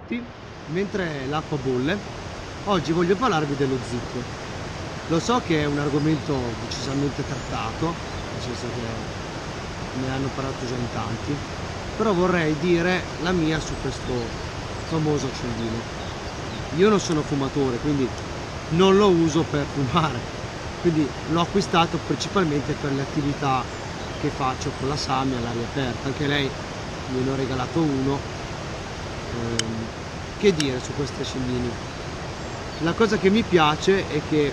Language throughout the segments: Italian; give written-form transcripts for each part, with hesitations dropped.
tutti, mentre l'acqua bolle, oggi voglio parlarvi dello zippo. Lo so che è un argomento decisamente trattato, nel senso che ne hanno parlato già in tanti, però vorrei dire la mia su questo famoso accendino. Io non sono fumatore, quindi non lo uso per fumare, quindi l'ho acquistato principalmente per le attività che faccio con la Sami all'aria aperta. Anche lei me ne ho regalato uno. Che dire su questi accendini? La cosa che mi piace è che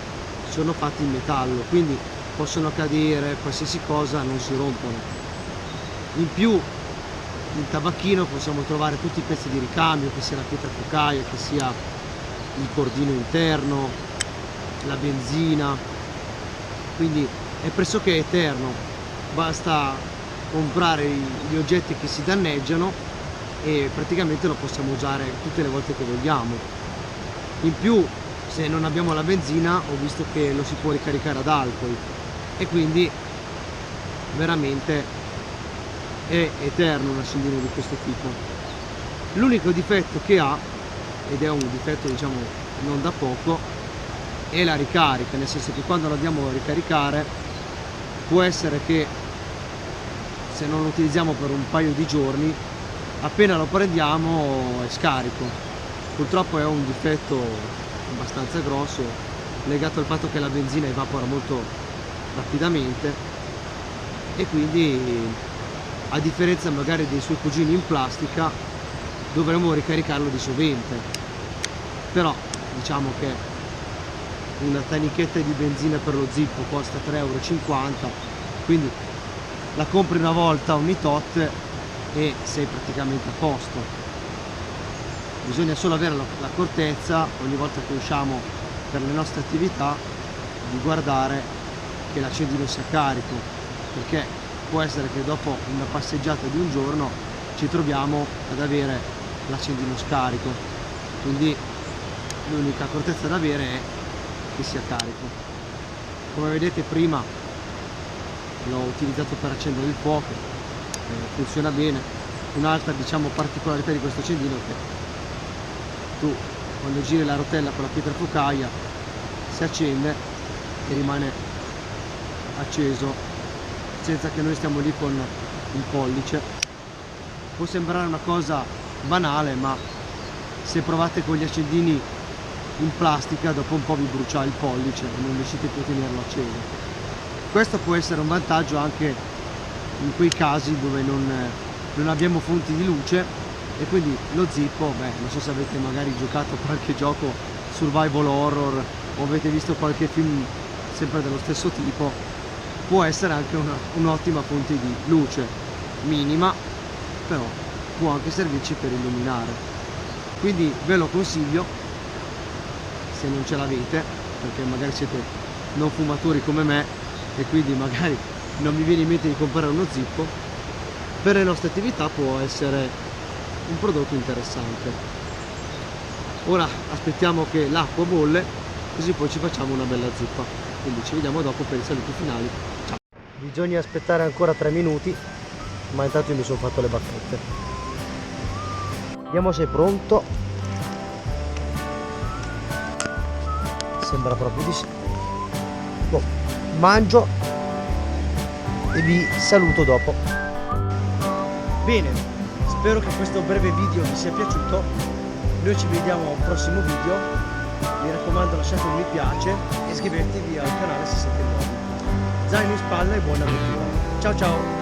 sono fatti in metallo, quindi possono cadere, qualsiasi cosa, non si rompono. In più il tabacchino possiamo trovare tutti i pezzi di ricambio, che sia la pietra focaia, che sia il cordino interno, la benzina, quindi è pressoché eterno. Basta comprare gli oggetti che si danneggiano e praticamente lo possiamo usare tutte le volte che vogliamo. In più, se non abbiamo la benzina, ho visto che lo si può ricaricare ad alcol e quindi veramente è eterno un accendino di questo tipo. L'unico difetto che ha, ed è un difetto diciamo non da poco, è la ricarica, nel senso che quando lo andiamo a ricaricare può essere che se non lo utilizziamo per un paio di giorni, appena lo prendiamo è scarico. Purtroppo è un difetto abbastanza grosso, legato al fatto che la benzina evapora molto rapidamente e quindi, a differenza magari dei suoi cugini in plastica, dovremmo ricaricarlo di sovente. Però diciamo che una tanichetta di benzina per lo zippo costa 3,50 €, quindi la compri una volta ogni tot e sei praticamente a posto. Bisogna solo avere l'accortezza ogni volta che usciamo per le nostre attività di guardare che l'accendino sia carico, perché può essere che dopo una passeggiata di un giorno ci troviamo ad avere l'accendino scarico, quindi l'unica accortezza da avere è che sia carico. Come vedete prima l'ho utilizzato per accendere il fuoco, funziona bene. Un'altra diciamo particolarità di questo accendino è che tu quando giri la rotella con la pietra focaia si accende e rimane acceso senza che noi stiamo lì con il pollice. Può sembrare una cosa banale, ma se provate con gli accendini in plastica dopo un po' vi brucia il pollice e non riuscite più a tenerlo acceso. Questo può essere un vantaggio anche in quei casi dove non abbiamo fonti di luce e quindi lo zippo, non so se avete magari giocato a qualche gioco survival horror o avete visto qualche film sempre dello stesso tipo, può essere anche un'ottima fonte di luce, minima, però può anche servirci per illuminare. Quindi ve lo consiglio se non ce l'avete, perché magari siete non fumatori come me e quindi magari non mi viene in mente di comprare uno zippo. Per le nostre attività può essere un prodotto interessante. Ora aspettiamo che l'acqua bolle, così poi ci facciamo una bella zuppa. Quindi ci vediamo dopo per i saluti finali. Ciao! Bisogna aspettare ancora 3 minuti, ma intanto io mi sono fatto le bacchette. Vediamo se è pronto. Sembra proprio di sì. Boh, mangio e vi saluto dopo. Bene, spero che questo breve video vi sia piaciuto. Noi ci vediamo a un prossimo video. Mi raccomando, lasciate un mi piace e iscrivetevi al canale se siete nuovi. Zaino in spalla e buona avventura. Ciao ciao!